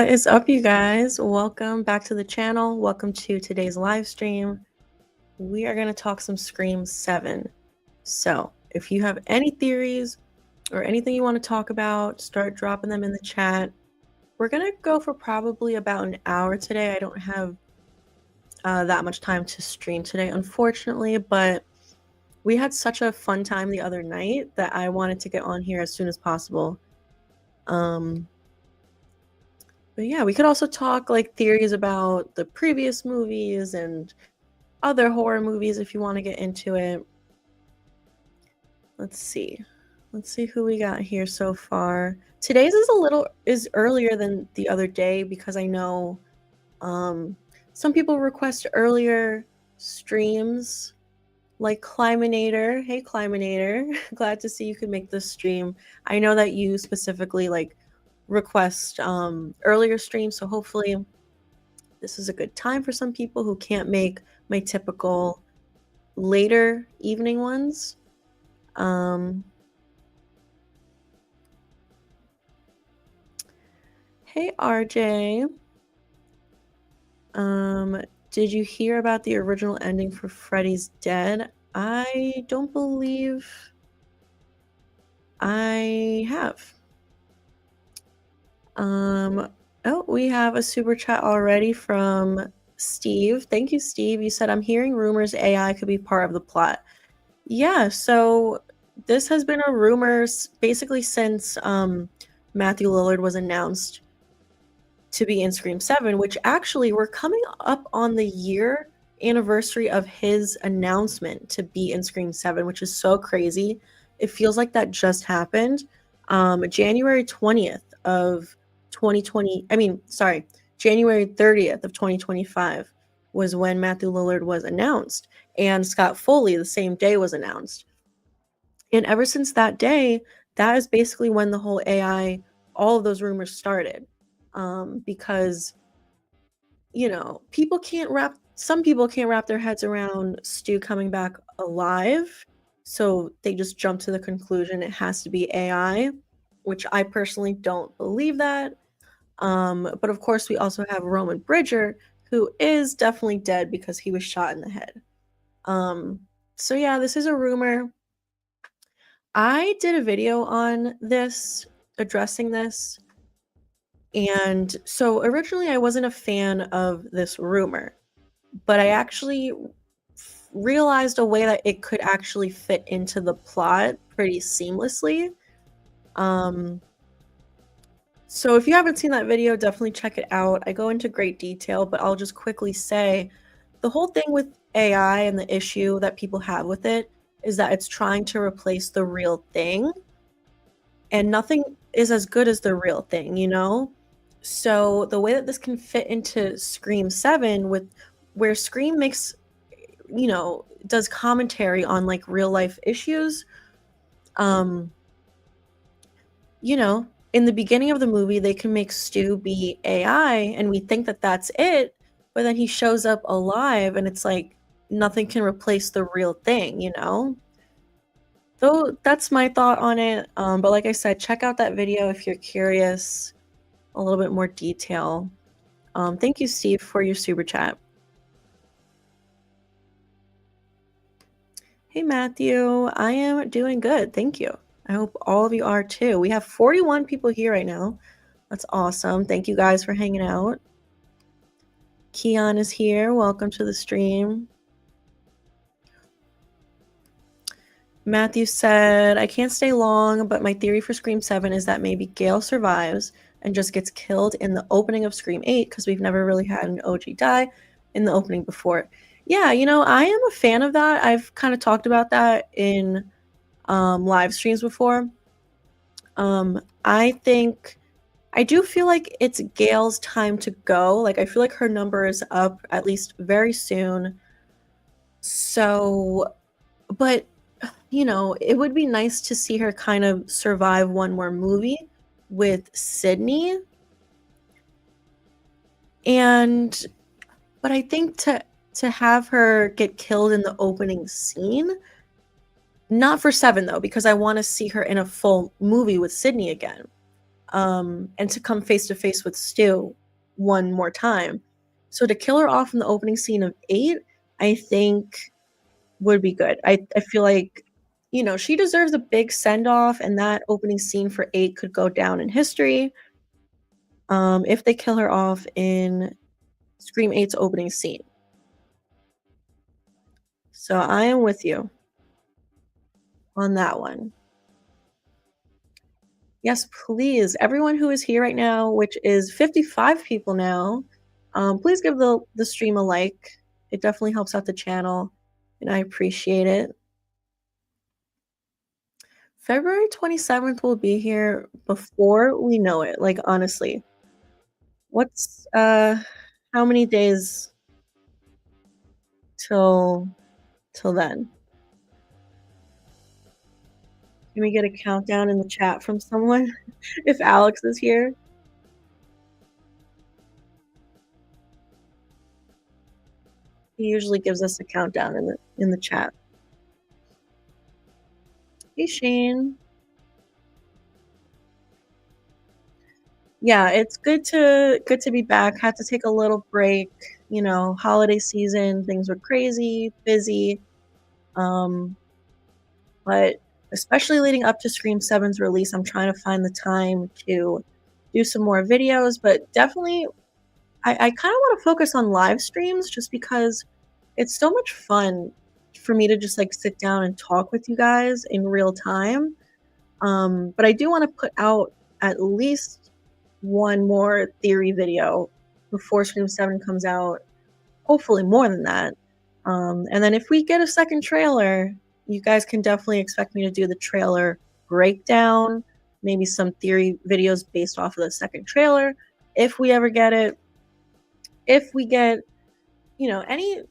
What is up, you guys? Welcome back to the channel. Welcome to today's live stream. We are going to talk some Scream 7. So if you have any theories or anything you want to talk about, start dropping them in the chat. We're going to go for probably about an hour today. I don't have that much time to stream today, unfortunately, but we had such a fun time the other night that I wanted to get on here as soon as possible. But yeah, we could also talk like theories about the previous movies and other horror movies if you want to get into it. Let's see who we got here so far. Today's is earlier than the other day because I know some people request earlier streams, like Climinator. Hey Climinator, glad to see you could make this stream. I know that you specifically like request earlier streams, so hopefully this is a good time for some people who can't make my typical later evening ones. Hey RJ, did you hear about the original ending for Freddy's Dead? I don't believe I have. Oh, we have a super chat already from Steve. Thank you, Steve. You said, I'm hearing rumors AI could be part of the plot. Yeah, so this has been a rumor basically since Matthew Lillard was announced to be in Scream 7, which actually we're coming up on the year anniversary of his announcement to be in Scream 7, which is so crazy. It feels like that just happened. January 20th of 2020, January 30th of 2025 was when Matthew Lillard was announced, and Scott Foley the same day was announced. And ever since that day, that is basically when the whole AI, all of those rumors started. Because, you know, some people can't wrap their heads around Stu coming back alive. So they just jump to the conclusion it has to be AI, which I personally don't believe that. But of course, we also have Roman Bridger, who is definitely dead because he was shot in the head. So yeah, this is a rumor. I did a video on this, addressing this. And so originally I wasn't a fan of this rumor, but I actually realized a way that it could actually fit into the plot pretty seamlessly. So if you haven't seen that video, definitely check it out. I go into great detail, but I'll just quickly say the whole thing with AI and the issue that people have with it is that it's trying to replace the real thing, and nothing is as good as the real thing, you know? So the way that this can fit into Scream 7 where Scream makes, you know, does commentary on like real life issues, you know, in the beginning of the movie, they can make Stu be AI and we think that that's it, but then he shows up alive and it's like nothing can replace the real thing, you know? So that's my thought on it. But like I said, check out that video if you're curious, a little bit more detail. Thank you, Steve, for your super chat. Hey, Matthew. I am doing good. Thank you. I hope all of you are too. We have 41 people here right now. That's awesome. Thank you guys for hanging out. Keon is here. Welcome to the stream. Matthew said, I can't stay long, but my theory for Scream 7 is that maybe Gail survives and just gets killed in the opening of Scream 8 because we've never really had an OG die in the opening before. Yeah, you know, I am a fan of that. I've kind of talked about that in live streams before. I do feel like it's Gail's time to go. Like, I feel like her number is up at least very soon. So, but, you know, it would be nice to see her kind of survive one more movie with Sydney. But I think to have her get killed in the opening scene, not for 7 though, because I want to see her in a full movie with Sydney again. and to come face to face with Stu one more time. So to kill her off in the opening scene of 8, I think would be good. I feel like, you know, she deserves a big send off, and that opening scene for 8 could go down in history. If they kill her off in Scream 8's opening scene. So I am with you on that one. Yes, please. Everyone who is here right now, which is 55 people now, please give the stream a like. It definitely helps out the channel, and I appreciate it. February 27th will be here before we know it, like, honestly. What's, how many days till then? Can we get a countdown in the chat from someone? If Alex is here? He usually gives us a countdown in the chat. Hey, Shane. Yeah, it's good to be back. Had to take a little break, you know, holiday season, things were crazy, busy. But especially leading up to Scream 7's release, I'm trying to find the time to do some more videos, but definitely I kind of want to focus on live streams just because it's so much fun for me to just like sit down and talk with you guys in real time. But I do want to put out at least one more theory video before Scream 7 comes out. Hopefully more than that. And then if we get a second trailer, you guys can definitely expect me to do the trailer breakdown, maybe some theory videos based off of the second trailer, if we ever get it. If we get, you know, any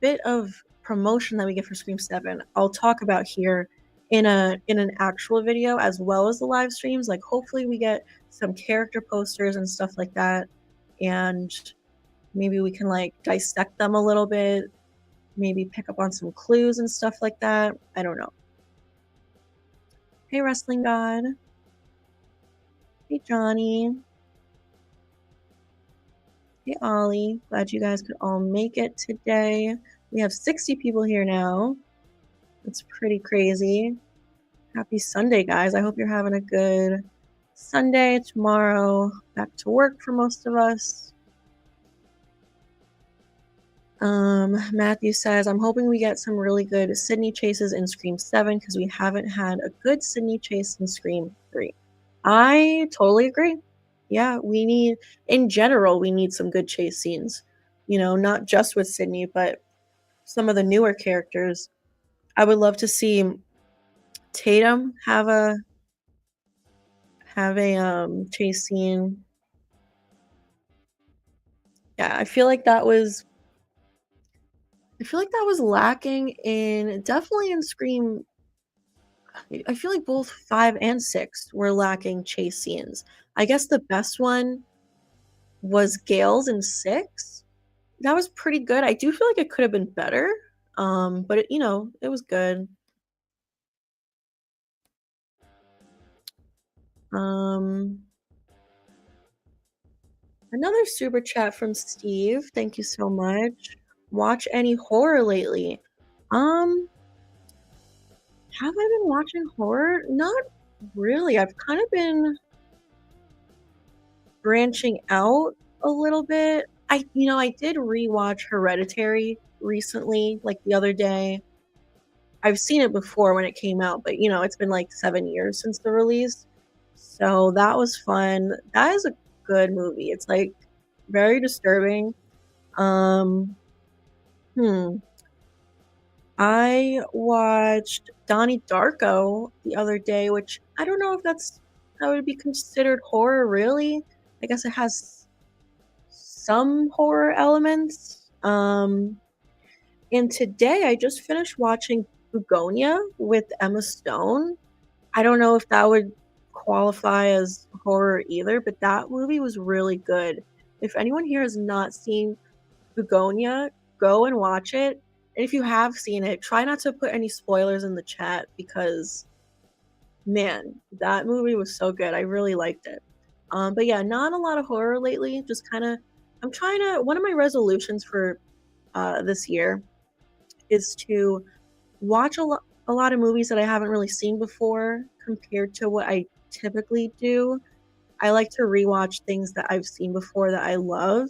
bit of promotion that we get for Scream 7, I'll talk about here in an actual video as well as the live streams. Like hopefully we get some character posters and stuff like that, and maybe we can like dissect them a little bit, maybe pick up on some clues and stuff like that. I don't know. Hey, Wrestling God. Hey, Johnny. Hey, Ollie. Glad you guys could all make it today. We have 60 people here now. It's pretty crazy. Happy Sunday, guys. I hope you're having a good Sunday. Tomorrow, back to work for most of us. Matthew says, I'm hoping we get some really good Sydney chases in Scream 7 because we haven't had a good Sydney chase in Scream 3. I totally agree. Yeah, we need, in general, we need some good chase scenes. You know, not just with Sydney, but some of the newer characters. I would love to see Tatum have a chase scene. Yeah, I feel like that was lacking in, definitely in Scream. I feel like both 5 and 6 were lacking chase scenes. I guess the best one was Gale's in 6. That was pretty good. I do feel like it could have been better, but it, you know, it was good. Another super chat from Steve. Thank you so much. Watch any horror lately? Have I been watching horror? Not really. I've kind of been branching out a little bit. I did rewatch Hereditary recently, like the other day. I've seen it before when it came out, but you know, it's been like 7 years since the release. So that was fun. That is a good movie. It's like very disturbing. Hmm. I watched Donnie Darko the other day, which I don't know if that would be considered horror, really. I guess it has some horror elements. And today I just finished watching Begonia with Emma Stone. I don't know if that would qualify as horror either, but that movie was really good. If anyone here has not seen Begonia, go and watch it. And if you have seen it, try not to put any spoilers in the chat because Man, that movie was so good. I really liked it. But yeah, not a lot of horror lately. Just kind of, I'm trying to. One of my resolutions for this year is to watch a lot of movies that I haven't really seen before compared to what I typically do. I like to rewatch things that I've seen before that I love.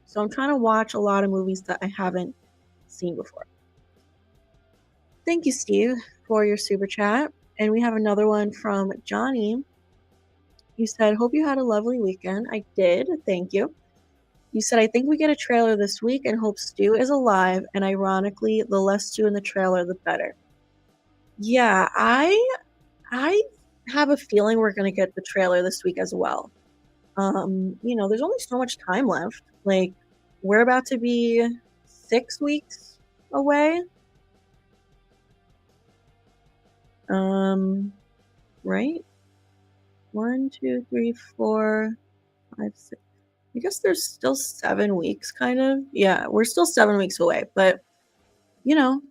So I'm trying to watch a lot of movies that I haven't seen before. Thank you, Steve, for your super chat. And we have another one from Johnny. You said, "Hope you had a lovely weekend." I did. Thank you. You said, "I think we get a trailer this week and hope Stu is alive. And ironically, the less Stu in the trailer, the better." Yeah, I have a feeling we're gonna get the trailer this week as well. There's only so much time left. Like, we're about to be 6 weeks away. Right? 1, 2, 3, 4, 5, 6. I guess there's still 7 weeks, kind of. Yeah, we're still 7 weeks away, but you know,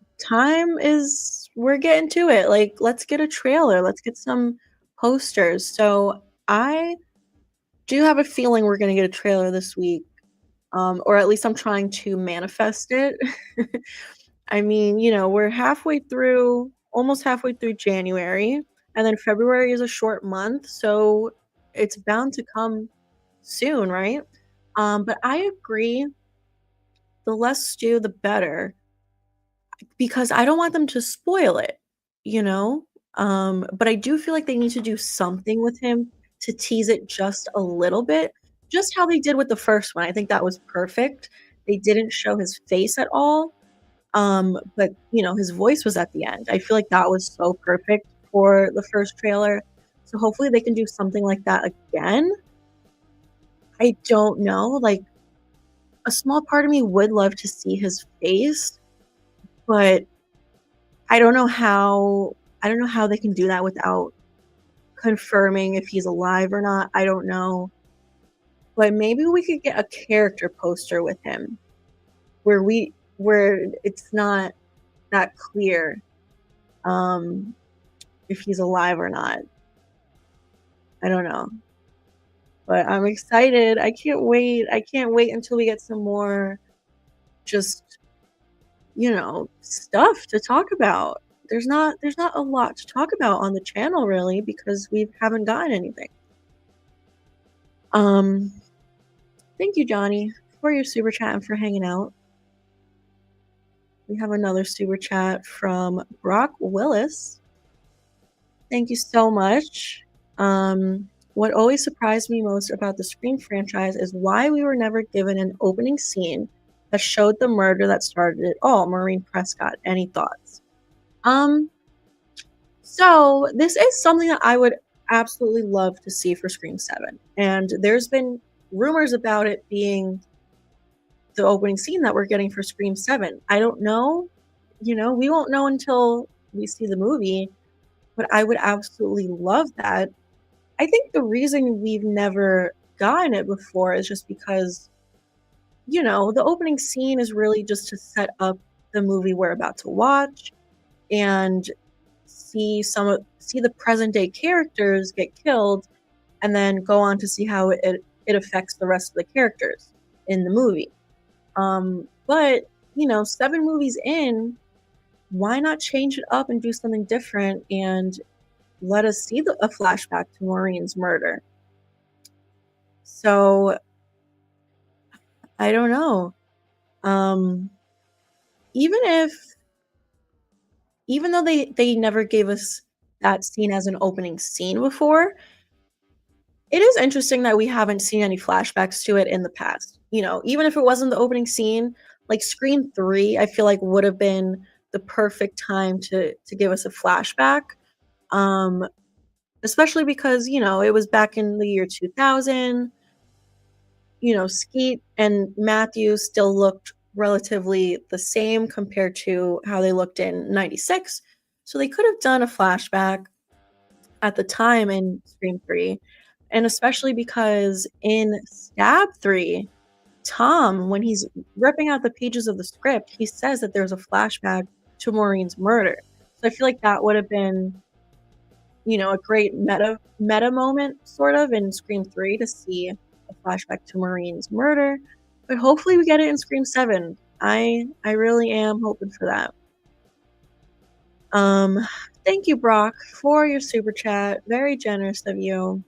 we're getting to it. Like, let's get a trailer, let's get some posters. So I do have a feeling we're gonna get a trailer this week. Or at least I'm trying to manifest it. I mean, we're almost halfway through January, and then February is a short month, so it's bound to come soon, right? But I agree, the less stew, the better, because I don't want them to spoil it, you know? But I do feel like they need to do something with him to tease it just a little bit, just how they did with the first one. I think that was perfect. They didn't show his face at all. But his voice was at the end. I feel like that was so perfect for the first trailer. So hopefully they can do something like that again. I don't know. Like, a small part of me would love to see his face, but I don't know how they can do that without confirming if he's alive or not. I don't know. But maybe we could get a character poster with him where it's not that clear if he's alive or not. I don't know. But I'm excited. I can't wait. I can't wait until we get some more just, stuff to talk about. There's not a lot to talk about on the channel really because we haven't gotten anything. Um Thank you, Johnny, for your super chat and for hanging out. We have another super chat from Brock Willis. Thank you so much. What always surprised me most about the Scream franchise is why we were never given an opening scene that showed the murder that started it all. Maureen Prescott, any thoughts? So this is something that I would absolutely love to see for Scream 7. And there's been rumors about it being the opening scene that we're getting for Scream 7. I don't know. We won't know until we see the movie, but I would absolutely love that. I think the reason we've never gotten it before is just because, the opening scene is really just to set up the movie we're about to watch and see the present day characters get killed and then go on to see how it affects the rest of the characters in the movie. But 7 movies in, why not change it up and do something different and let us see a flashback to Maureen's murder? So I don't know. Even though they never gave us that scene as an opening scene before, it is interesting that we haven't seen any flashbacks to it in the past. Even if it wasn't the opening scene, like Scream 3, I feel like would have been the perfect time to give us a flashback. Especially because, it was back in the year 2000. Skeet and Matthew still looked relatively the same compared to how they looked in 96. So they could have done a flashback at the time in Scream 3. And especially because in Stab 3, Tom, when he's ripping out the pages of the script, he says that there's a flashback to Maureen's murder. So I feel like that would have been a great meta moment sort of in Scream 3 to see a flashback to Maureen's murder, but hopefully we get it in Scream 7. I really am hoping for that. Um, Thank you, Brock, for your super chat. Very generous of you.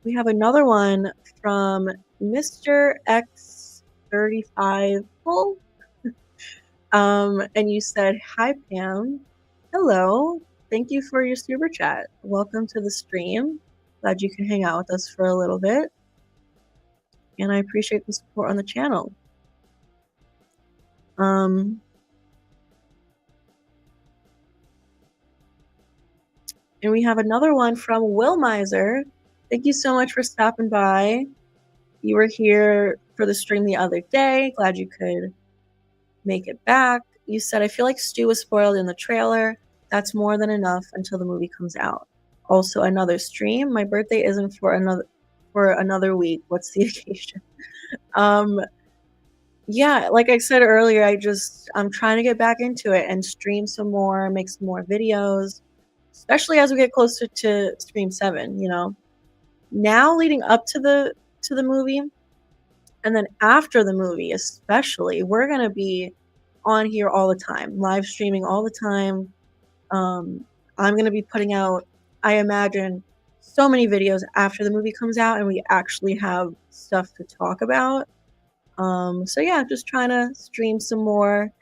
We have another one from Mr. X35 Bull. And you said, "Hi, Pam. Hello. Thank you for your super chat. Welcome to the stream. Glad you can hang out with us for a little bit. And I appreciate the support on the channel." And we have another one from Will Miser. Thank you so much for stopping by. You were here for the stream the other day. Glad you could make it back. You said, "I feel like Stu was spoiled in the trailer. That's more than enough until the movie comes out. Also, another stream. My birthday isn't for another week. What's the occasion?" Yeah, like I said earlier, I'm trying to get back into it and stream some more, make some more videos, especially as we get closer to Stream 7, Now leading up to the movie, and then after the movie especially, we're gonna be on here all the time, live streaming all the time. I'm gonna be putting out, I imagine, so many videos after the movie comes out and we actually have stuff to talk about. So yeah, just trying to stream some more.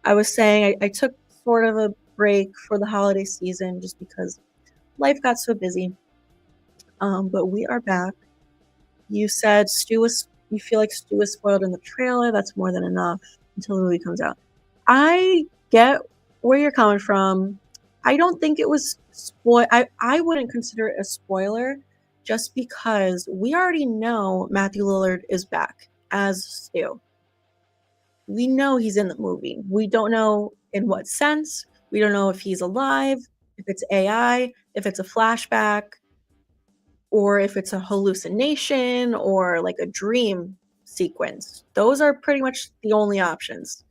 I was saying I took sort of a break for the holiday season just because life got so busy. But we are back. You said you feel like Stu was spoiled in the trailer. That's more than enough until the movie comes out. I get where you're coming from. I don't think it was I wouldn't consider it a spoiler just because we already know Matthew Lillard is back as Stu. We know he's in the movie. We don't know in what sense. We don't know if he's alive, if it's AI, if it's a flashback, or if it's a hallucination or like a dream sequence. Those are pretty much the only options.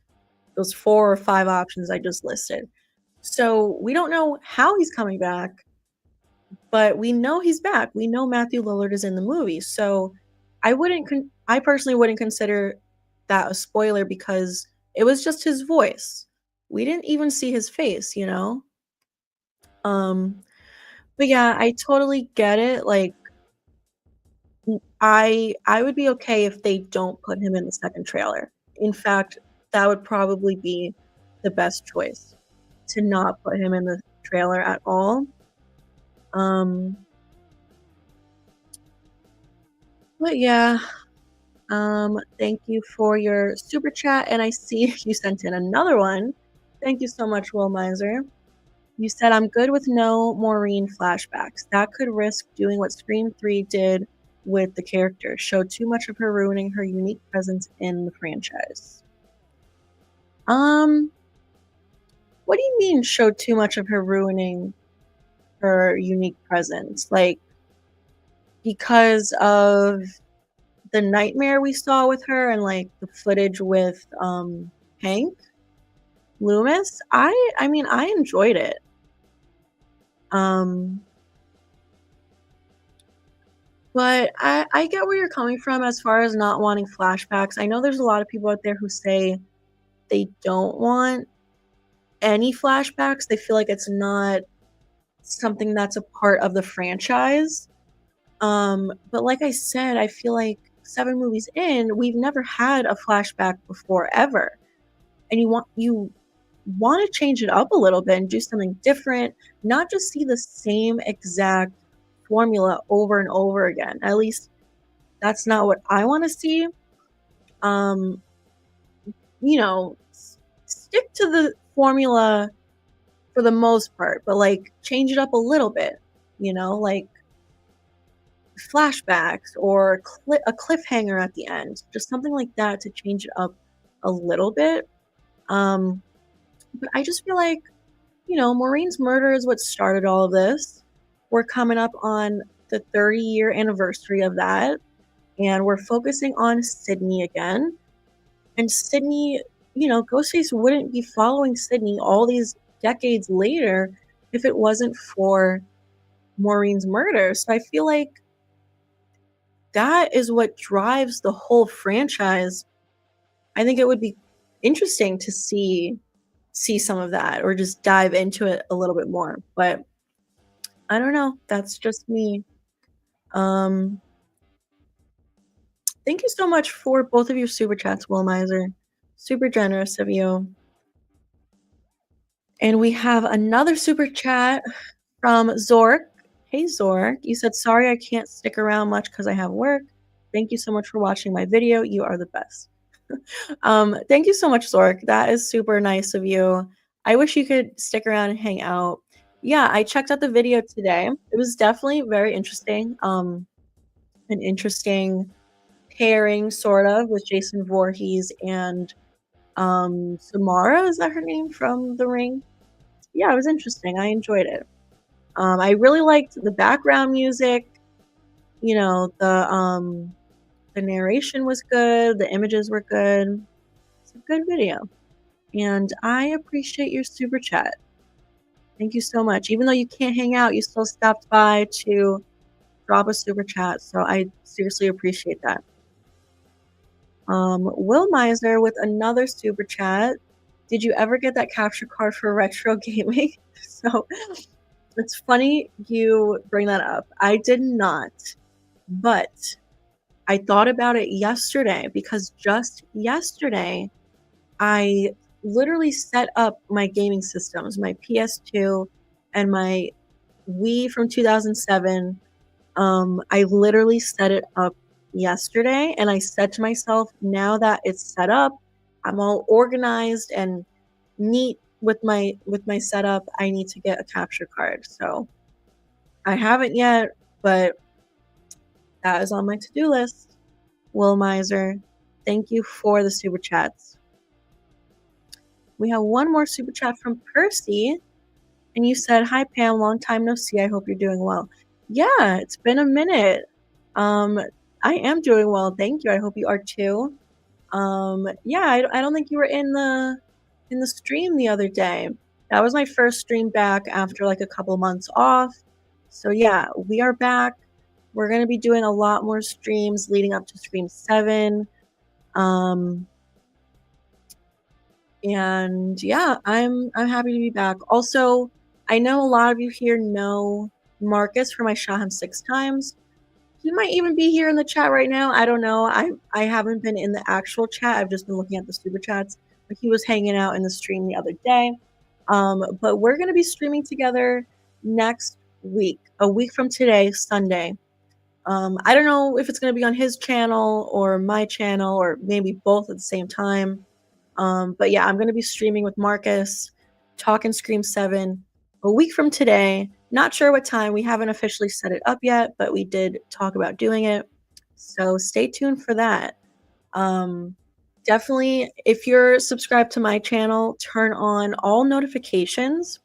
Those 4 or 5 options I just listed. So we don't know how he's coming back, but we know he's back. We know Matthew Lillard is in the movie. So I personally wouldn't consider that a spoiler because it was just his voice. We didn't even see his face, But yeah, I totally get it. Like I would be okay if they don't put him in the second trailer. In fact, that would probably be the best choice, to not put him in the trailer at all. But yeah, thank you for your super chat, and I see you sent in another one. Thank you so much, Will Miser. You said, "I'm good with no Maureen flashbacks. That could risk doing what Scream 3 did with the character, show too much of her ruining her unique presence in the franchise." What do you mean show too much of her ruining her unique presence? Like, because of the nightmare we saw with her and like the footage with Hank Loomis? I mean, I enjoyed it. But I get where you're coming from as far as not wanting flashbacks. I know there's a lot of people out there who say they don't want any flashbacks. They feel like it's not something that's a part of the franchise. But like I said, I feel like 7 movies in, we've never had a flashback before ever. And you want to change it up a little bit and do something different, not just see the same exact formula over and over again. At least that's not what I want to see. Stick to the formula for the most part, but like change it up a little bit, like flashbacks or a cliffhanger at the end, just something like that to change it up a little bit. But I just feel like, Maureen's murder is what started all of this. We're coming up on the 30-year anniversary of that, and we're focusing on Sydney again. And Sydney, Ghostface wouldn't be following Sydney all these decades later if it wasn't for Maureen's murder. So I feel like that is what drives the whole franchise. I think it would be interesting to see some of that or just dive into it a little bit more. But I don't know. That's just me. Um, Thank you so much for both of your super chats, Will Miser. Super generous of you. And we have another super chat from Zork. Hey Zork, you said sorry I can't stick around much because I have work. Thank you so much for watching my video. You are the best. Thank you so much, Zork. That is super nice of you. I wish you could stick around and hang out. Yeah, I checked out the video today. It was definitely very interesting. An interesting pairing, sort of, with Jason Voorhees and Samara. Is that her name from The Ring? Yeah, it was interesting. I enjoyed it. I really liked the background music. You know, the narration was good. The images were good. It's a good video. And I appreciate your super chat. Thank you so much. Even though you can't hang out, you still stopped by to drop a super chat. So I seriously appreciate that. Will Miser with another super chat. Did you ever get that capture card for retro gaming? So it's funny you bring that up. I did not, but I thought about it yesterday because just yesterday I literally set up my gaming systems, my PS2 and my Wii from 2007. I literally set it up yesterday and I said to myself, now that it's set up, I'm all organized and neat with my setup, I need to get a capture card. So I haven't yet, but that is on my to-do list. Will Miser, thank you for the super chats. We have one more super chat from Percy. And you said, "Hi Pam, long time no see. I hope you're doing well." Yeah, it's been a minute. I am doing well, thank you. I hope you are too. Yeah, I don't think you were in the stream the other day. That was my first stream back after like a couple months off. So yeah, we are back. We're gonna be doing a lot more streams leading up to Stream 7. And yeah, I'm happy to be back. Also, I know a lot of you here know Marcus from I Shot Him 6 Times. He might even be here in the chat right now. I don't know. I haven't been in the actual chat. I've just been looking at the super chats. But he was hanging out in the stream the other day. But we're gonna be streaming together next week, a week from today, Sunday. I don't know if it's gonna be on his channel or my channel or maybe both at the same time. But yeah, I'm going to be streaming with Marcus, talking Scream 7 a week from today. Not sure what time. We haven't officially set it up yet, but we did talk about doing it. So stay tuned for that. Definitely, if you're subscribed to my channel, turn on all notifications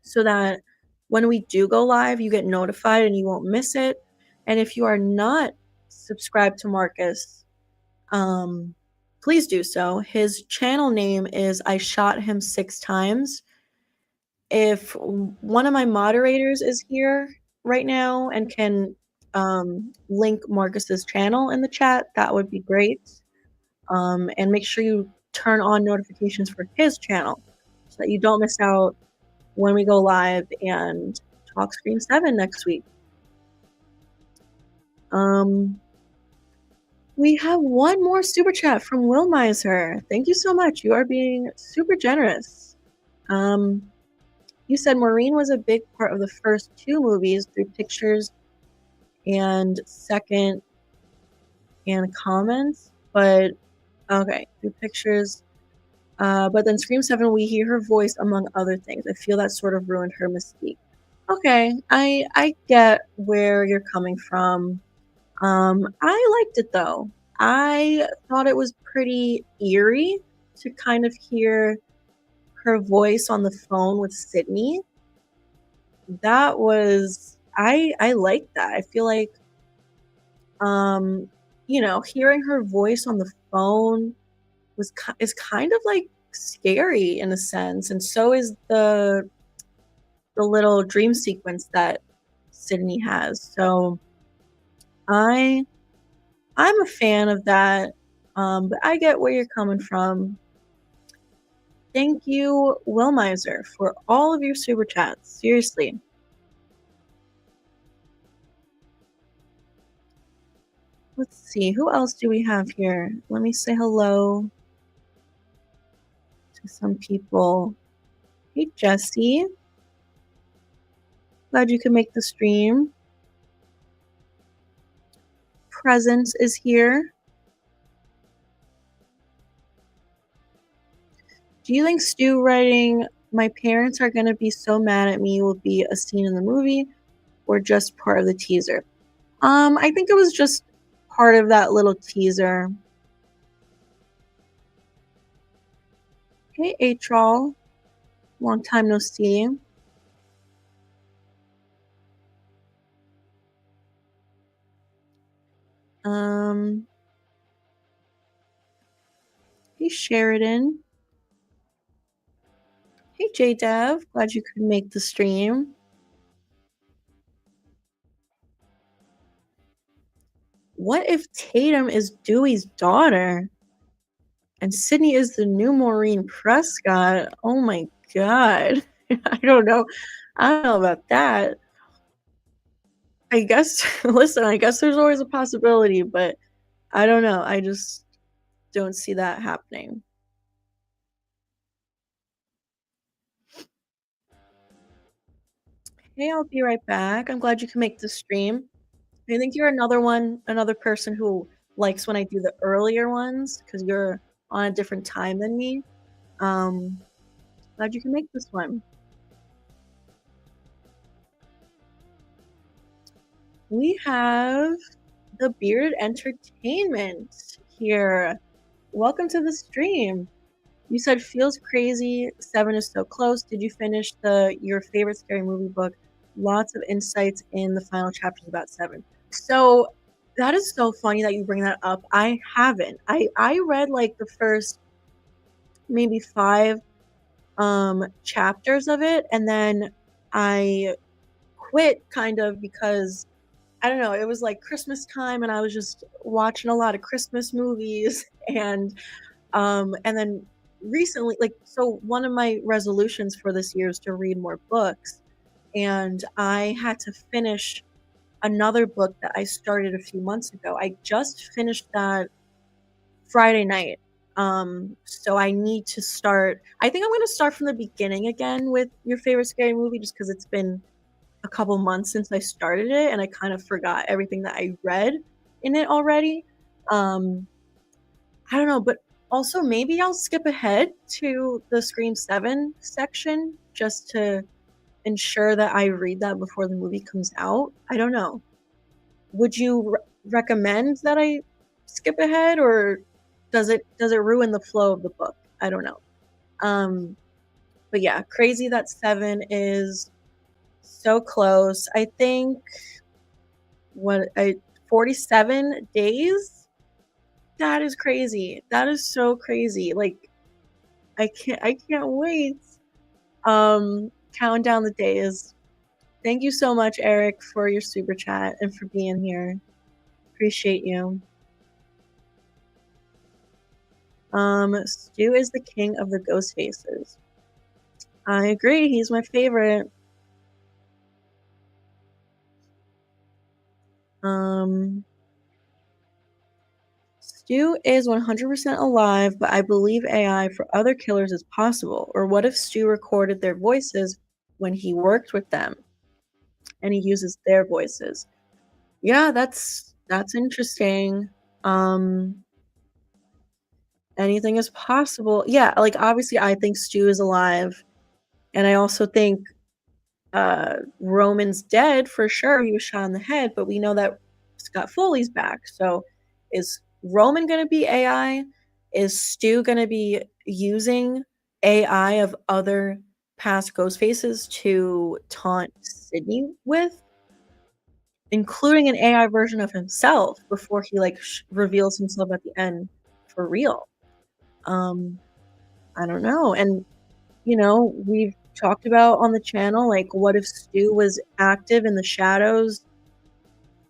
so that when we do go live, you get notified and you won't miss it. And if you are not subscribed to Marcus, please do so. His channel name is I Shot Him 6 Times. If one of my moderators is here right now and can link Marcus's channel in the chat, that would be great. And make sure you turn on notifications for his channel so that you don't miss out when we go live and talk Scream 7 next week. We have one more super chat from Will Miser. Thank you so much. You are being super generous. You said Maureen was a big part of the first 2 movies through pictures and second and comments, but okay, through pictures. But then Scream 7, we hear her voice among other things. I feel that sort of ruined her mystique. Okay, I get where you're coming from. I liked it though. I thought it was pretty eerie to kind of hear her voice on the phone with Sydney. That was I like that. I feel like you know, hearing her voice on the phone is kind of like scary in a sense, and so is the the little dream sequence that Sydney has. So I I'm a fan of that. But I get where you're coming from. Thank you, Will Miser, for all of your super chats. Seriously. Let's see, who else do we have here? Let me say hello to some people. Hey, Jesse. Glad you could make the stream. Presence is here. Do you think Stu writing "My parents are gonna be so mad at me" will be a scene in the movie or just part of the teaser? I think it was just part of that little teaser. Hey, Atrol. Long time no see. Um, hey, Sheridan. Hey, J-Dev. Glad you could make the stream. What if Tatum is Dewey's daughter and Sydney is the new Maureen Prescott? Oh my god. I don't know. I don't know about that. I guess, listen, I guess there's always a possibility, but I don't know. I just don't see that happening. Hey, I'll be right back. I'm glad you can make the stream. I think you're another person who likes when I do the earlier ones because you're on a different time than me. Glad you can make this one. We have the Bearded Entertainment here. Welcome to the stream. You said feels crazy. 7 is so close. Did you finish your favorite scary movie book? Lots of insights in the final chapters about 7. So that is so funny that you bring that up. I haven't. I read like the first maybe 5 chapters of it, and then I quit kind of because I don't know, it was like Christmas time and I was just watching a lot of Christmas movies and then recently, like, so one of my resolutions for this year is to read more books, and I had to finish another book that I started a few months ago. I just finished that Friday night. So I need to start. I think I'm going to start from the beginning again with your favorite scary movie just because it's been a couple months since I started it and I kind of forgot everything that I read in it already. I don't know, but also maybe I'll skip ahead to the Scream 7 section just to ensure that I read that before the movie comes out. I don't know. Would you recommend that I skip ahead, or does it ruin the flow of the book? I don't know. But yeah, crazy that 7 is so close. I think 47 days. That is crazy. That is so crazy. Like I can't wait. Counting down the days. Thank you so much, Eric, for your super chat and for being here. Appreciate you. Stu is the king of the ghost faces. I agree. He's my favorite. Stu is 100% alive, but I believe AI for other killers is possible. Or what if Stu recorded their voices when he worked with them and he uses their voices? Yeah, that's interesting. Anything is possible. Yeah, like obviously I think Stu is alive, and I also think Roman's dead for sure. He was shot in the head, but we know that Scott Foley's back. So is Roman going to be AI? Is Stu going to be using AI of other past ghost faces to taunt Sydney with, including an AI version of himself before he like reveals himself at the end for real? I don't know. And you know, talked about on the channel, like, what if Stu was active in the shadows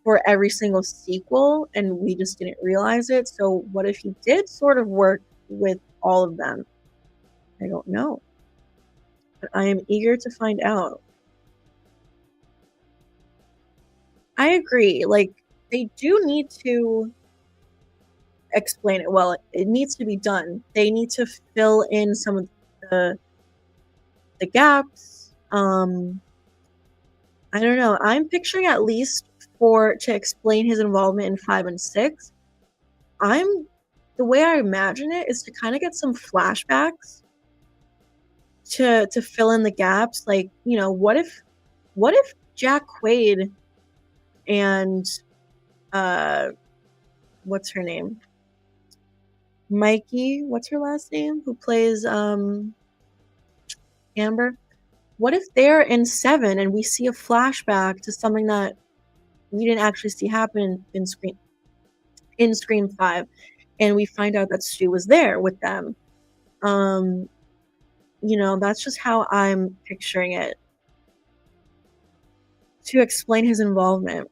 for every single sequel and we just didn't realize it? So what if he did sort of work with all of them? I don't know. But I am eager to find out. I agree, like, they do need to explain it well. It needs to be done. They need to fill in some of the gaps. I don't know. I'm picturing at least to explain his involvement in 5 and 6. The way I imagine it is to kind of get some flashbacks to fill in the gaps. Like, you know, what if Jack Quaid and what's her name? Mikey, what's her last name? Who plays Amber? What if they're in 7 and we see a flashback to something that we didn't actually see happen in Scream 5, and we find out that Stu was there with them? You know, that's just how I'm picturing it, to explain his involvement.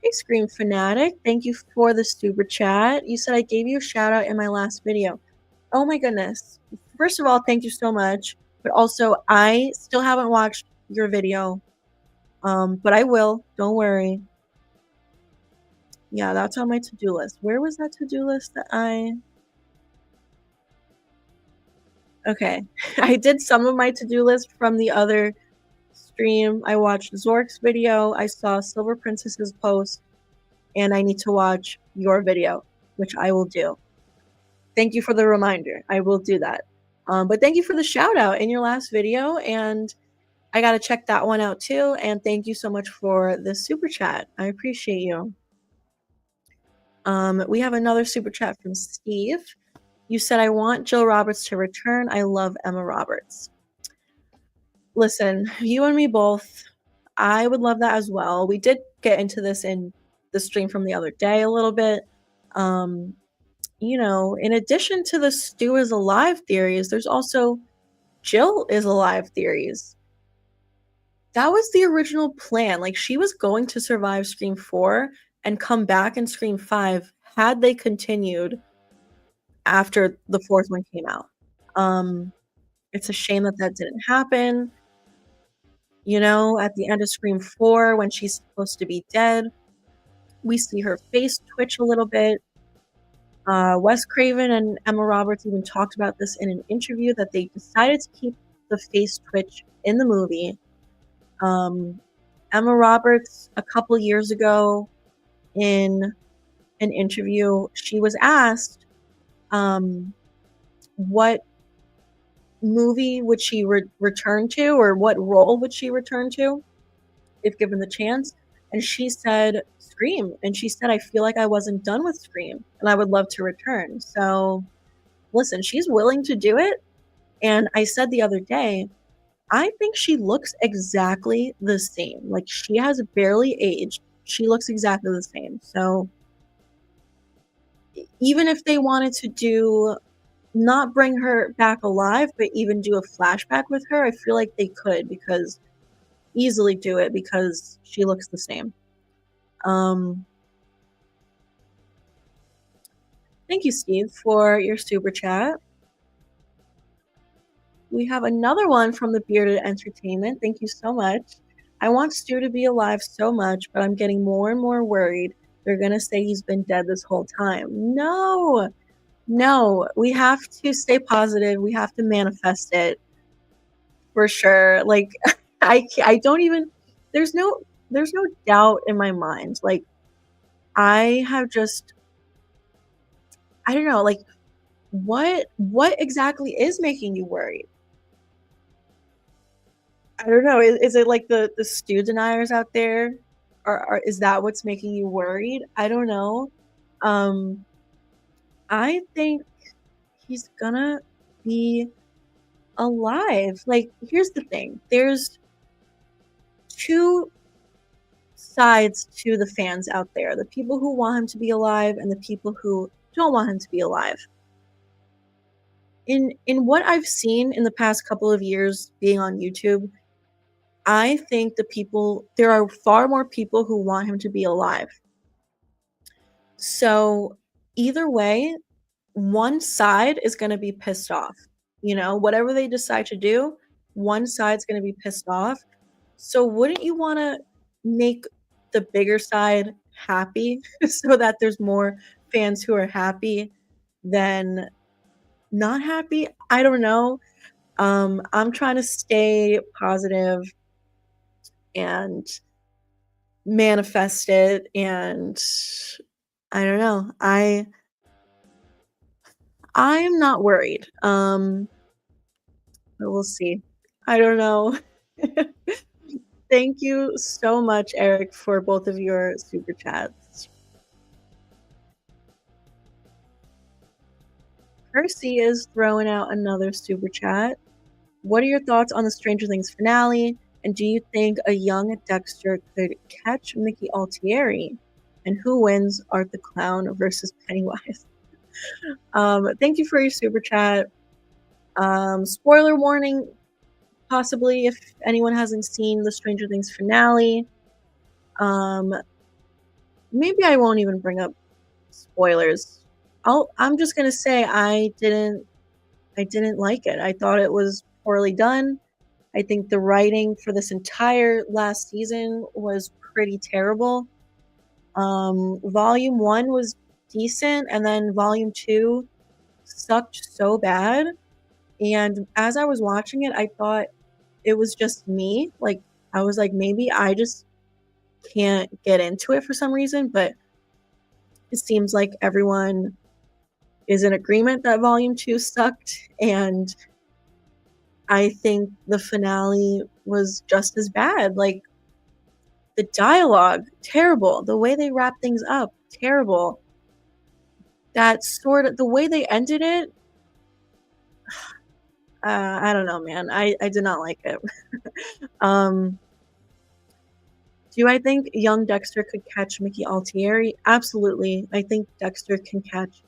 Hey, Scream Fanatic, thank you for the super chat. You said I gave you a shout out in my last video. Oh my goodness. First of all, thank you so much. But also, I still haven't watched your video. But I will. Don't worry. Yeah, that's on my to-do list. Where was that to-do list that Okay. I did some of my to-do list from the other stream. I watched Zork's video. I saw Silver Princess's post. And I need to watch your video, which I will do. Thank you for the reminder. I will do that. But thank you for the shout out in your last video, and I gotta check that one out too. And thank you so much for the super chat. I appreciate you. We have another super chat from Steve. You said, I want Jill Roberts to return. I love Emma Roberts. Listen, you and me both. I would love that as well. We did get into this in the stream from the other day a little bit. You know, in addition to the Stu is alive theories, there's also Jill is alive theories. That was the original plan. Like, she was going to survive Scream 4 and come back in Scream 5 had they continued after the fourth one came out. It's a shame that that didn't happen. You know, at the end of Scream 4, when she's supposed to be dead, we see her face twitch a little bit. Wes Craven and Emma Roberts even talked about this in an interview, that they decided to keep the face twitch in the movie. Emma Roberts, a couple years ago in an interview, she was asked what movie would she return to, or what role would she return to if given the chance, and she said Scream. And she said, I feel like I wasn't done with Scream and I would love to return. So listen, she's willing to do it. And I said the other day, I think she looks exactly the same. Like, she has barely aged. She looks exactly the same. So even if they wanted to not bring her back alive, but even do a flashback with her, I feel like they could easily do it because she looks the same. Thank you, Steve, for your super chat. We have another one from the Bearded Entertainment. Thank you so much. I want Stu to be alive so much, but I'm getting more and more worried they're going to say he's been dead this whole time. No, we have to stay positive. We have to manifest it for sure. Like, I don't even, there's no doubt in my mind. Like, I don't know, like, what exactly is making you worried? I don't know. Is it like the Stu deniers out there? Or is that what's making you worried? I don't know. I think he's gonna be alive. Like, here's the thing. There's two sides to the fans out there. The people who want him to be alive and the people who don't want him to be alive. In what I've seen in the past couple of years being on YouTube, I think there are far more people who want him to be alive. So, either way, one side is gonna be pissed off, whatever they decide to do, one side's gonna be pissed off. So wouldn't you wanna make the bigger side happy so that there's more fans who are happy than not happy? I don't know. I'm trying to stay positive and manifest it, and I don't know. I'm not worried. But we'll see. I don't know. Thank you so much, Eric, for both of your super chats. Percy is throwing out another super chat. What are your thoughts on the Stranger Things finale? And do you think a young Dexter could catch Mickey Altieri? And who wins, Art the Clown versus Pennywise? Thank you for your super chat. Spoiler warning, possibly, if anyone hasn't seen the Stranger Things finale. Maybe I won't even bring up spoilers. I'm just gonna say I didn't like it. I thought it was poorly done. I think the writing for this entire last season was pretty terrible. Volume 1 was decent, and then Volume 2 sucked so bad. And as I was watching it, I thought it was just me. Like, I was like, maybe I just can't get into it for some reason, but it seems like everyone is in agreement that Volume 2 sucked, and I think the finale was just as bad. Like, the dialogue, terrible. The way they wrap things up, terrible. The way they ended it, I don't know, man. I did not like it. Do I think young Dexter could catch Mickey Altieri? Absolutely. I think Dexter can catch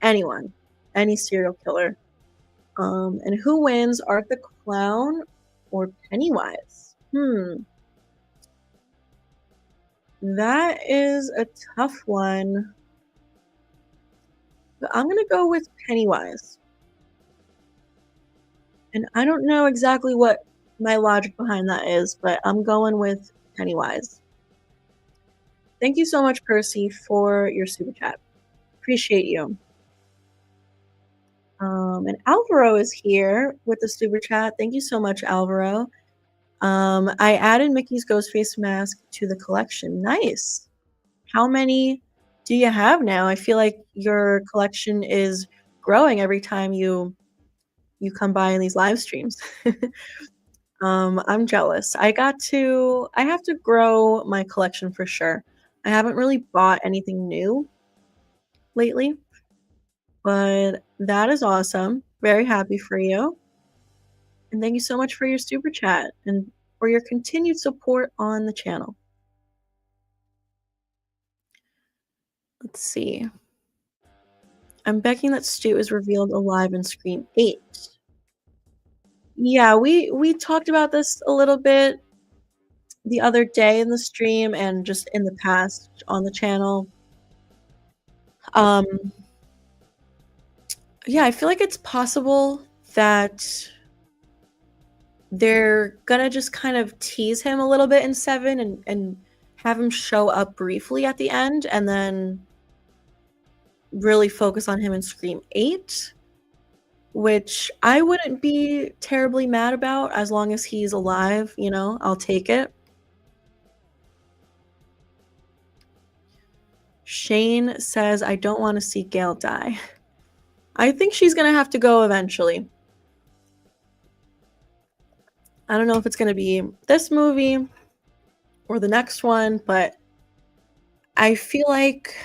anyone, any serial killer. And who wins, Art the Clown or Pennywise? That is a tough one. But I'm gonna go with Pennywise. And I don't know exactly what my logic behind that is, but I'm going with Pennywise. Thank you so much, Percy, for your super chat. Appreciate you. And Alvaro is here with the super chat. Thank you so much, Alvaro. I added Mickey's ghost face mask to the collection. Nice. How many do you have now? I feel like your collection is growing every time you come by in these live streams. I'm jealous. I have to grow my collection for sure. I haven't really bought anything new lately, but that is awesome. Very happy for you. And thank you so much for your super chat and for your continued support on the channel. Let's see. I'm betting that Stu is revealed alive in Scream 8. Yeah, we talked about this a little bit the other day in the stream and just in the past on the channel. Yeah, I feel like it's possible that they're gonna just kind of tease him a little bit in 7 and have him show up briefly at the end and then really focus on him in Scream 8, which I wouldn't be terribly mad about as long as he's alive, I'll take it. Shane says, I don't want to see Gail die. I think she's gonna have to go eventually. I don't know if it's gonna be this movie or the next one, but I feel like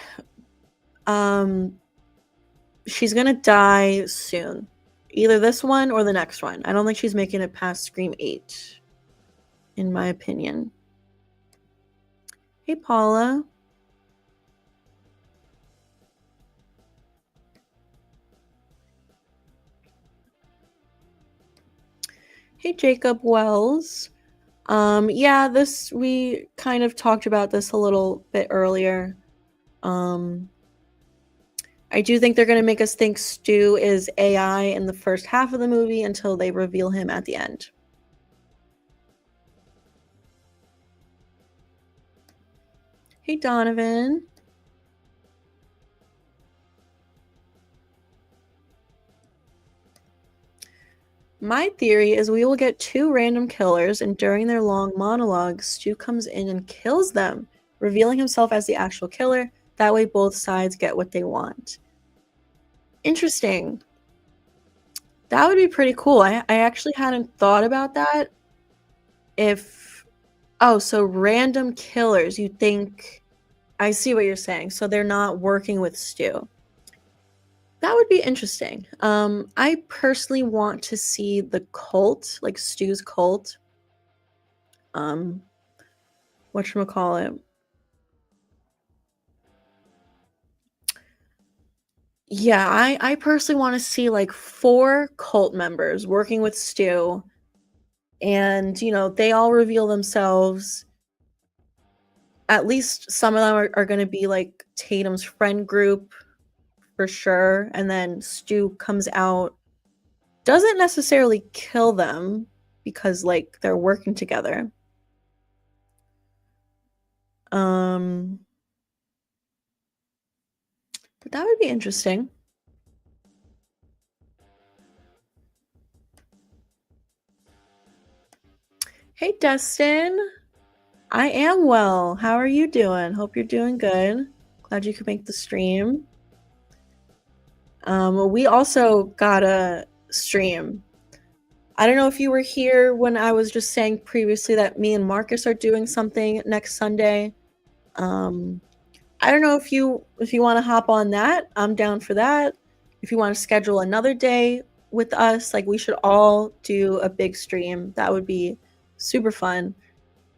she's gonna die soon. Either this one or the next one. I don't think she's making it past Scream 8, in my opinion. Hey, Paula. Hey, Jacob Wells. Yeah, we kind of talked about this a little bit earlier. I do think they're going to make us think Stu is AI in the first half of the movie until they reveal him at the end. Hey, Donovan. My theory is we will get 2 random killers, and during their long monologues, Stu comes in and kills them, revealing himself as the actual killer. That way both sides get what they want. Interesting. That would be pretty cool. I actually hadn't thought about that. So random killers, you think... I see what you're saying. So they're not working with Stu. That would be interesting. I personally want to see the cult, like Stu's cult. Whatchamacallit? Yeah, I personally want to see like 4 cult members working with Stu, and they all reveal themselves. At least some of them are going to be like Tatum's friend group for sure, and then Stu comes out, doesn't necessarily kill them because like they're working together. But that would be interesting. Hey, Dustin. I am well. How are you doing? Hope you're doing good. Glad you could make the stream. We also got a stream. I don't know if you were here when I was just saying previously that me and Marcus are doing something next Sunday. I don't know if you want to hop on that. I'm down for that. If you want to schedule another day with us, like we should all do a big stream. That would be super fun.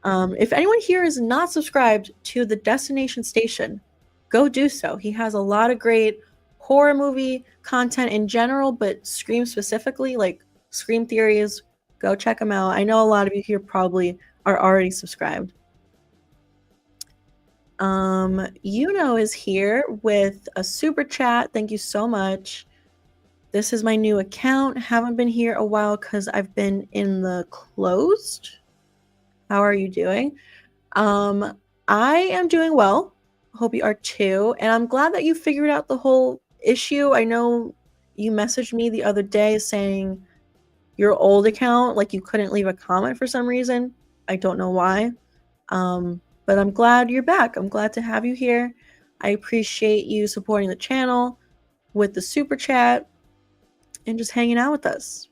If anyone here is not subscribed to the Destination Station, go do so. He has a lot of great horror movie content in general, but Scream specifically, like Scream theories. Go check him out. I know a lot of you here probably are already subscribed. Is here with a super chat. Thank you so much. This is my new account. Haven't been here a while because I've been in the closed. How are you doing? I am doing well. Hope you are too. And I'm glad that you figured out the whole issue. I know you messaged me the other day saying your old account, like you couldn't leave a comment for some reason. I don't know why. But I'm glad you're back. I'm glad to have you here. I appreciate you supporting the channel with the super chat and just hanging out with us.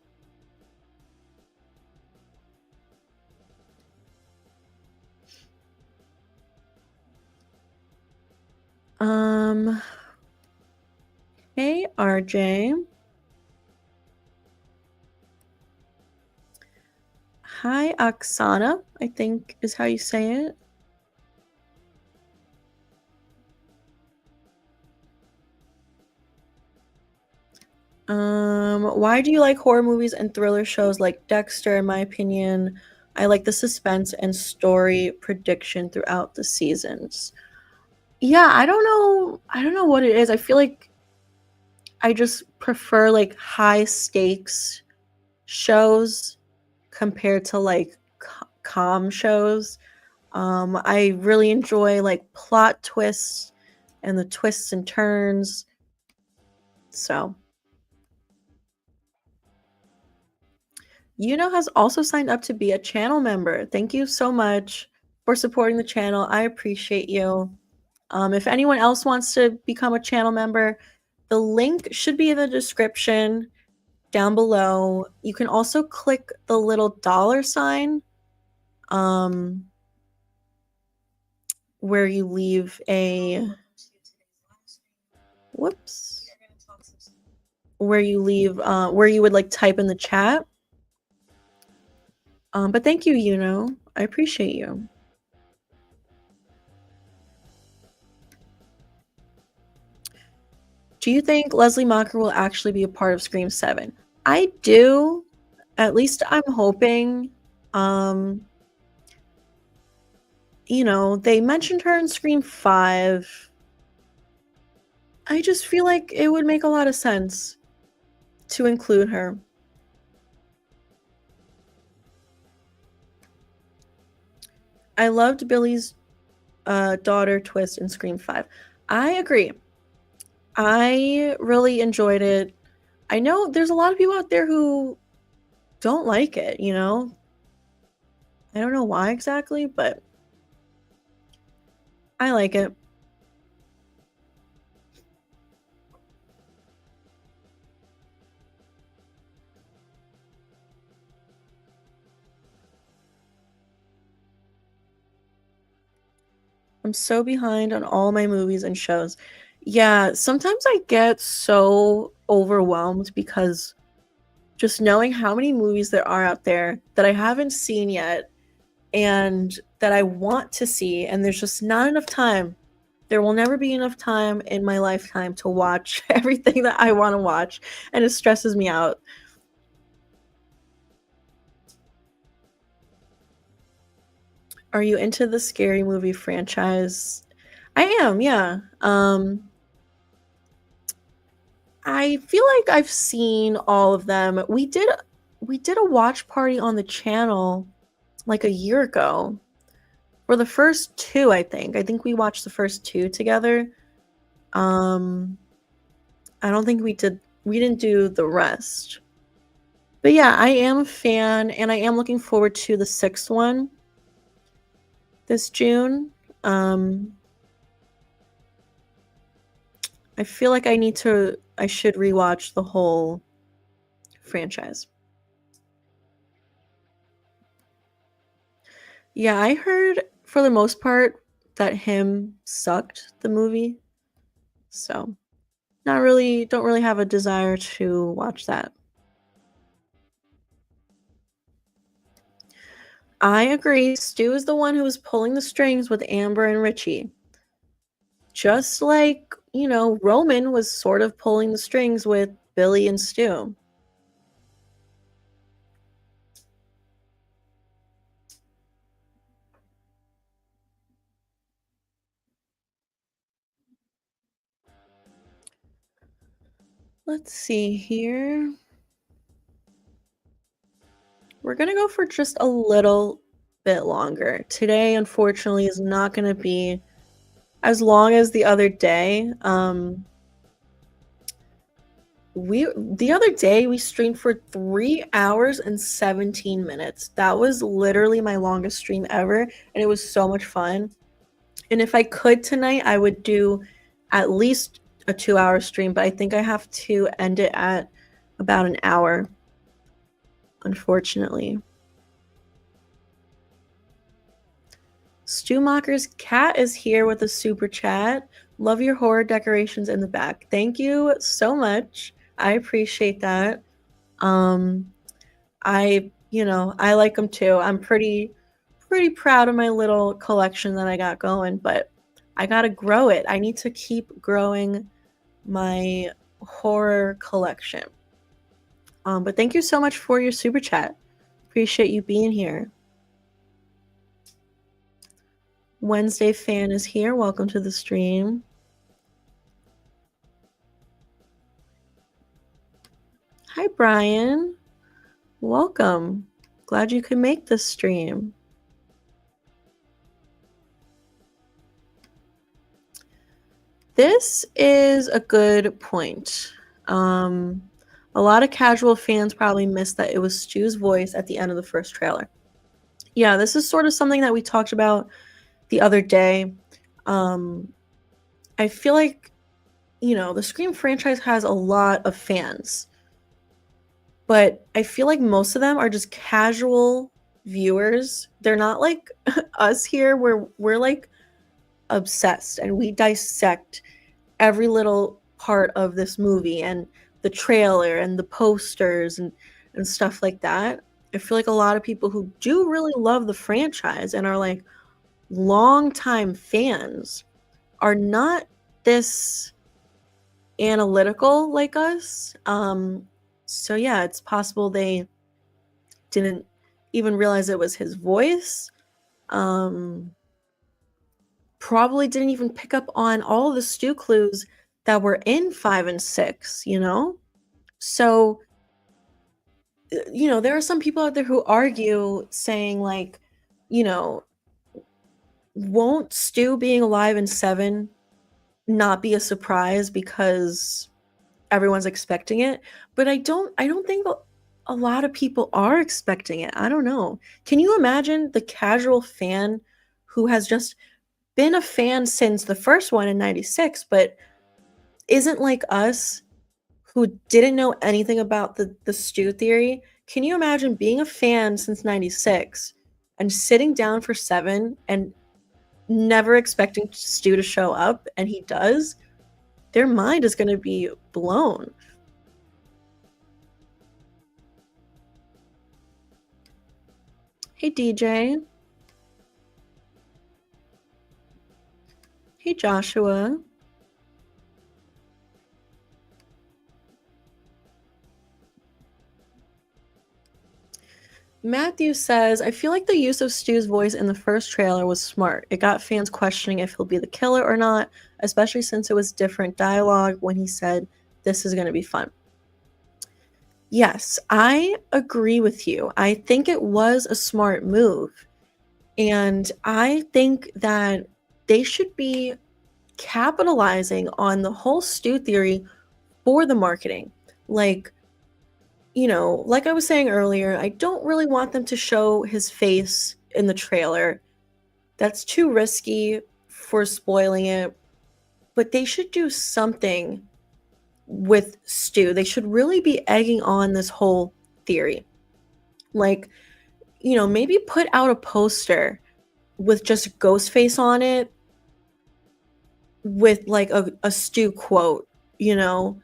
Hey, RJ. Hi, Oksana, I think is how you say it. Why do you like horror movies and thriller shows like Dexter? In my opinion, I like the suspense and story prediction throughout the seasons. Yeah, I don't know what it is. I feel like I just prefer like high stakes shows compared to like calm shows. I really enjoy like plot twists and the twists and turns. So has also signed up to be a channel member. Thank you so much for supporting the channel. I appreciate you. If anyone else wants to become a channel member, the link should be in the description down below. You can also click the little $sign where you leave a where you would like type in the chat. But thank you, I appreciate you. Do you think Leslie Macher will actually be a part of Scream 7? I do. At least I'm hoping. You know, they mentioned her in Scream 5. I just feel like it would make a lot of sense to include her. I loved Billy's daughter twist in Scream 5. I agree. I really enjoyed it. I know there's a lot of people out there who don't like it, you know? I don't know why exactly, but I like it. I'm so behind on all my movies and shows. Yeah, sometimes I get so overwhelmed because just knowing how many movies there are out there that I haven't seen yet and that I want to see, and there's just not enough time. There will never be enough time in my lifetime to watch everything that I want to watch, and it stresses me out. Are you into the scary movie franchise? I am, yeah. I feel like I've seen all of them. We did a watch party on the channel like a year ago for the first two, I think. I think we watched the first two together. Um I don't think we didn't do the rest. But yeah, I am a fan and I am looking forward to the sixth one this June. I feel like I should rewatch the whole franchise. Yeah, I heard for the most part that him sucked the movie. So, not really don't really have a desire to watch that. I agree. Stu is the one who was pulling the strings with Amber and Richie. Just like, you know, Roman was sort of pulling the strings with Billy and Stu. Let's see here. We're going to go for just a little bit longer. Today, unfortunately, is not going to be as long as the other day. The other day we streamed for 3 hours and 17 minutes. That was literally my longest stream ever, and it was so much fun. And if I could tonight, I would do at least a 2-hour stream, but I think I have to end it at about an hour, unfortunately. Stu Macher's cat is here with a super chat. Love your horror decorations in the back. Thank you so much. I appreciate that. I like them too. I'm pretty proud of my little collection that I got going, but I gotta grow it. I need to keep growing my horror collection. But thank you so much for your super chat. Appreciate you being here. Wednesday fan is here. Welcome to the stream. Hi, Brian. Welcome. Glad you could make this stream. This is a good point. A lot of casual fans probably missed that it was Stu's voice at the end of the first trailer. Yeah, this is sort of something that we talked about the other day. I feel like, you know, the Scream franchise has a lot of fans, but I feel like most of them are just casual viewers. They're not like us here where we're like obsessed and we dissect every little part of this movie and the trailer and the posters and stuff like that. I feel like a lot of people who do really love the franchise and are like longtime fans are not this analytical like us. So yeah, it's possible they didn't even realize it was his voice. Probably didn't even pick up on all of the Stu clues that were in 5 and 6, you know? So, you know, there are some people out there who argue saying, like, you know, won't Stu being alive in 7 not be a surprise because everyone's expecting it? But I don't think a lot of people are expecting it. I don't know. Can you imagine the casual fan who has just been a fan since the first one in 96, but isn't like us, who didn't know anything about the Stu theory? Can you imagine being a fan since 96 and sitting down for 7 and never expecting Stu to show up, and he does? Their mind is gonna be blown. Hey, DJ. Hey, Joshua. Matthew says, I feel like the use of Stu's voice in the first trailer was smart. It got fans questioning if he'll be the killer or not, especially since it was different dialogue when he said, this is going to be fun. Yes, I agree with you. I think it was a smart move. And I think that they should be capitalizing on the whole Stu theory for the marketing. Like, you know, like I was saying earlier, I don't really want them to show his face in the trailer. That's too risky for spoiling it. But they should do something with Stu. They should really be egging on this whole theory. Like, you know, maybe put out a poster with just Ghostface on it with like a Stu quote, you know,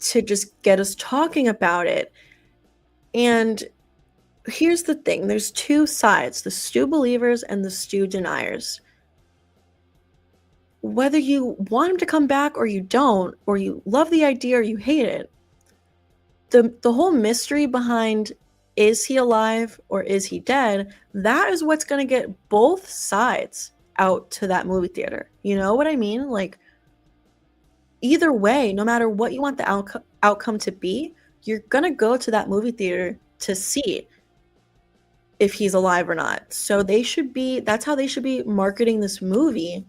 to just get us talking about it. And here's the thing, there's two sides, the Stu believers and the Stu deniers. Whether you want him to come back or you don't, or you love the idea or you hate it, the whole mystery behind, is he alive or is he dead, that is what's going to get both sides out to that movie theater. You know what I mean? Like, either way, no matter what you want the outcome to be, you're going to go to that movie theater to see if he's alive or not. So that's how they should be marketing this movie,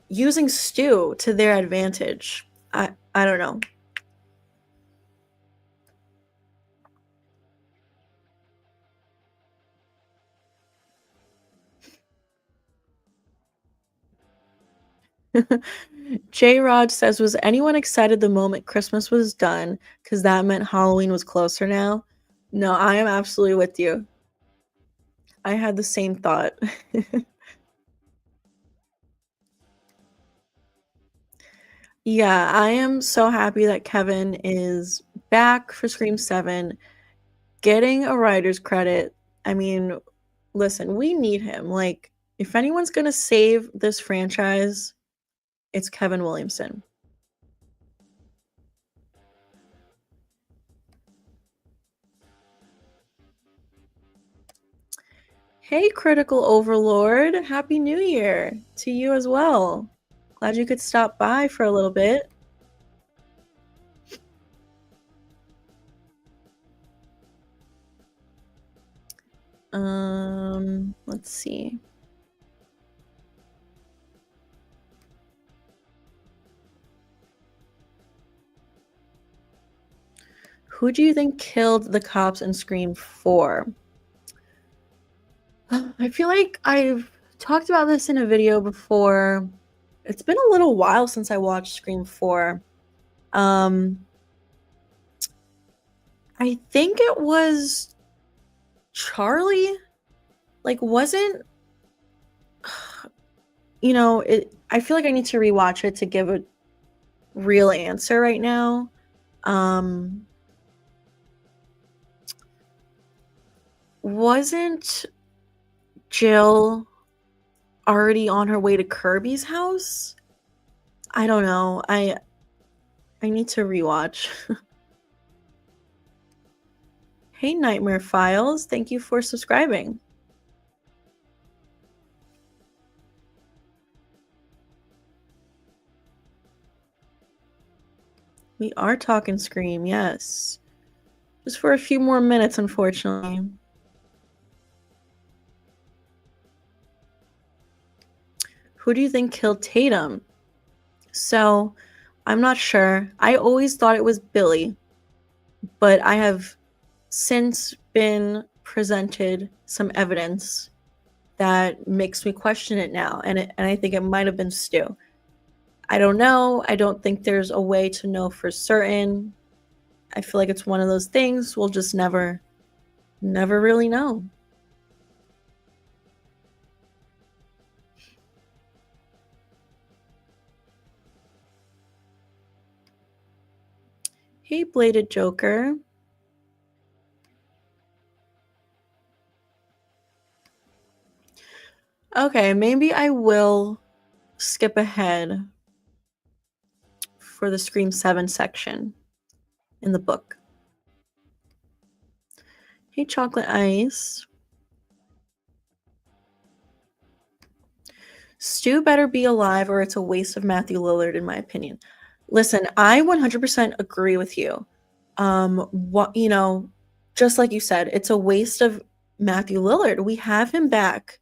using Stu to their advantage. I don't know. J Rod says, was anyone excited the moment Christmas was done? Because that meant Halloween was closer now. No, I am absolutely with you. I had the same thought. Yeah, I am so happy that Kevin is back for Scream 7, getting a writer's credit. I mean, listen, we need him. Like, if anyone's gonna save this franchise, it's Kevin Williamson. Hey, Critical Overlord. Happy New Year to you as well. Glad you could stop by for a little bit. Let's see. Who do you think killed the cops in Scream 4? I feel like I've talked about this in a video before. It's been a little while since I watched Scream 4. I think it was Charlie. Like, wasn't, you know, I feel like I need to rewatch it to give a real answer right now. Wasn't Jill already on her way to Kirby's house? I don't know. I need to rewatch. Hey, Nightmare Files. Thank you for subscribing. We are talking Scream, yes. Just for a few more minutes, unfortunately. Who do you think killed Tatum? So, I'm not sure. I always thought it was Billy, but I have since been presented some evidence that makes me question it now, and I think it might have been Stu. I don't know. I don't think there's a way to know for certain. I feel like it's one of those things we'll just never really know. Hey, Bladed Joker. Okay, maybe I will skip ahead for the Scream 7 section in the book. Hey, Chocolate Ice. Stu better be alive or it's a waste of Matthew Lillard, in my opinion. Listen, I 100% agree with you. Just like you said, it's a waste of Matthew Lillard. We have him back.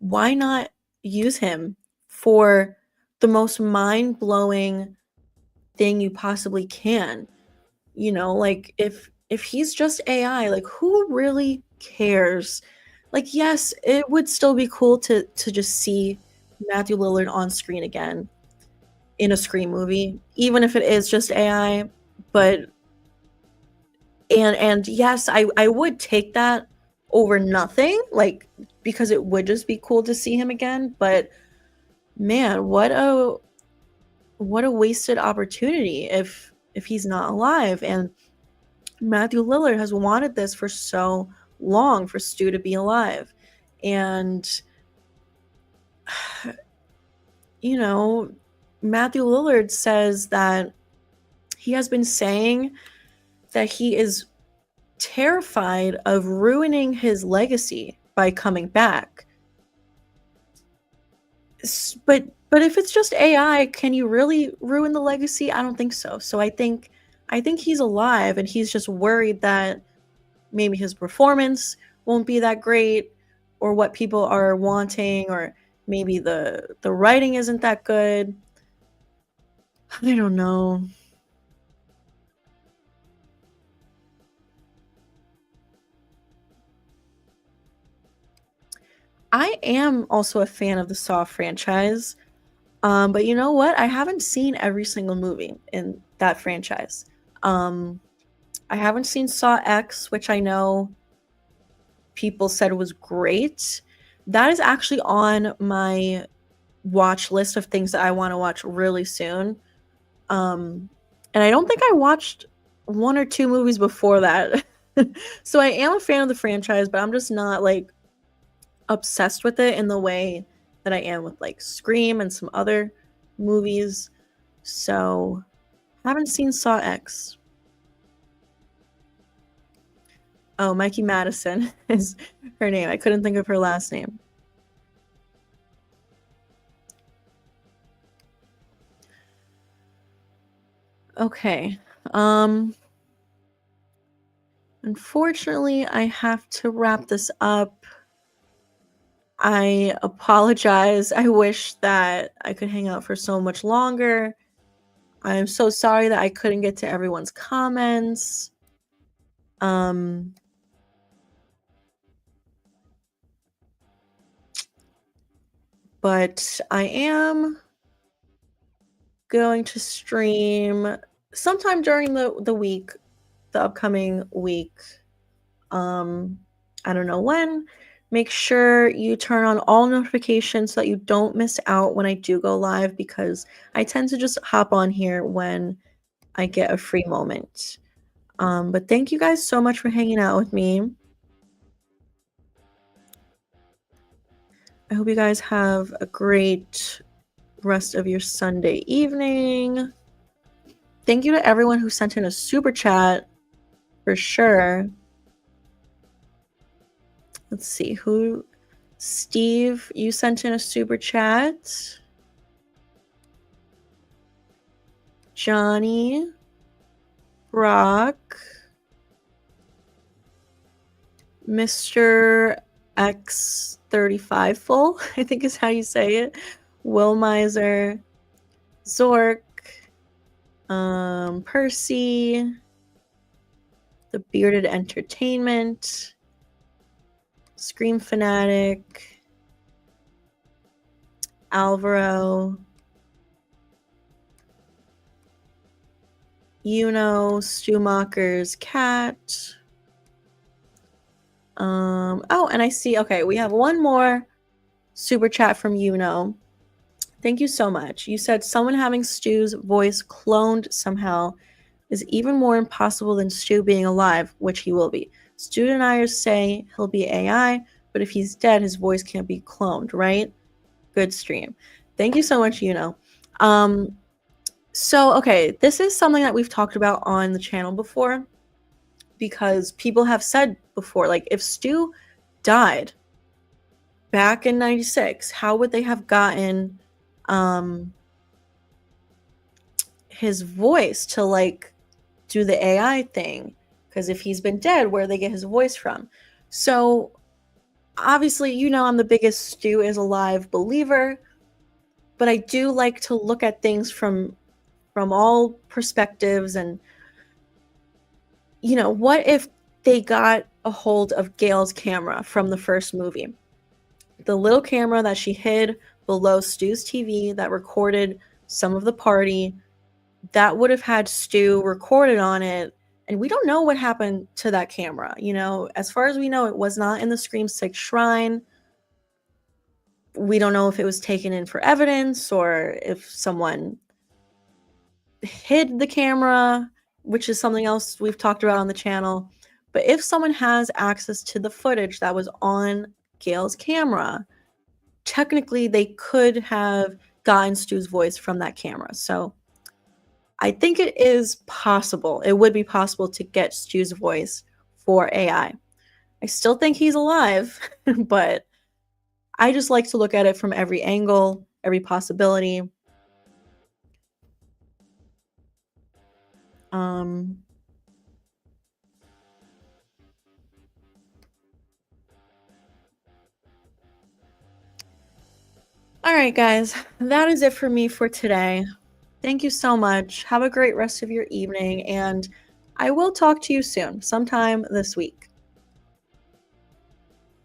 Why not use him for the most mind-blowing thing you possibly can? Like if he's just AI, like who really cares? Like, yes, it would still be cool to just see Matthew Lillard on screen again in a Scream movie, even if it is just AI. But and yes, I would take that over nothing, like, because it would just be cool to see him again. But man, what a wasted opportunity if he's not alive. And Matthew Lillard has wanted this for so long, for Stu to be alive. And Matthew Lillard says that he has been saying that he is terrified of ruining his legacy by coming back. But if it's just AI, can you really ruin the legacy? I don't think so. So I think he's alive, and he's just worried that maybe his performance won't be that great, or what people are wanting, or maybe the writing isn't that good. I don't know. I am also a fan of the Saw franchise. But you know what? I haven't seen every single movie in that franchise. I haven't seen Saw X, which I know people said was great. That is actually on my watch list of things that I want to watch really soon. And I don't think I watched one or two movies before that. So I am a fan of the franchise, but I'm just not like obsessed with it in the way that I am with like Scream and some other movies. So haven't seen Saw X. Oh, Mikey Madison is her name. I couldn't think of her last name. Okay. Unfortunately, I have to wrap this up. I apologize. I wish that I could hang out for so much longer. I'm so sorry that I couldn't get to everyone's comments. But I am going to stream sometime during the week, the upcoming week. I don't know when. Make sure you turn on all notifications so that you don't miss out when I do go live, because I tend to just hop on here when I get a free moment. But thank you guys so much for hanging out with me. I hope you guys have a great rest of your Sunday evening. Thank you to everyone who sent in a super chat, for sure. Let's see who. Steve, you sent in a super chat. Johnny, Brock, Mr. X35 full, I think is how you say it. Will Miser, Zork, Percy, The Bearded Entertainment, Scream Fanatic, Alvaro, Macher's cat. Oh, and I see, okay, we have one more super chat from Thank you so much. You said someone having Stu's voice cloned somehow is even more impossible than Stu being alive, which he will be. Stu deniers say he'll be AI, but if he's dead, his voice can't be cloned, right? Good stream. Thank you so much, So, okay, this is something that we've talked about on the channel before because people have said before, like, if Stu died back in 96, how would they have gotten his voice to, like, do the AI thing? Because if he's been dead, where do they get his voice from? So, obviously, I'm the biggest Stu is alive believer, but I do like to look at things from all perspectives. And what if they got a hold of Gail's camera from the first movie, the little camera that she hid below Stu's TV that recorded some of the party, that would have had Stu recorded on it, and we don't know what happened to that camera. As far as we know, it was not in the Scream 6 shrine. We don't know if it was taken in for evidence or if someone hid the camera, which is something else we've talked about on the channel. But if someone has access to the footage that was on Gail's camera, technically they could have gotten Stu's voice from that camera. So I think it is possible. It would be possible to get Stu's voice for AI. I still think he's alive, but I just like to look at it from every angle, every possibility. All right, guys, that is it for me for today. Thank you so much. Have a great rest of your evening, and I will talk to you soon, sometime this week.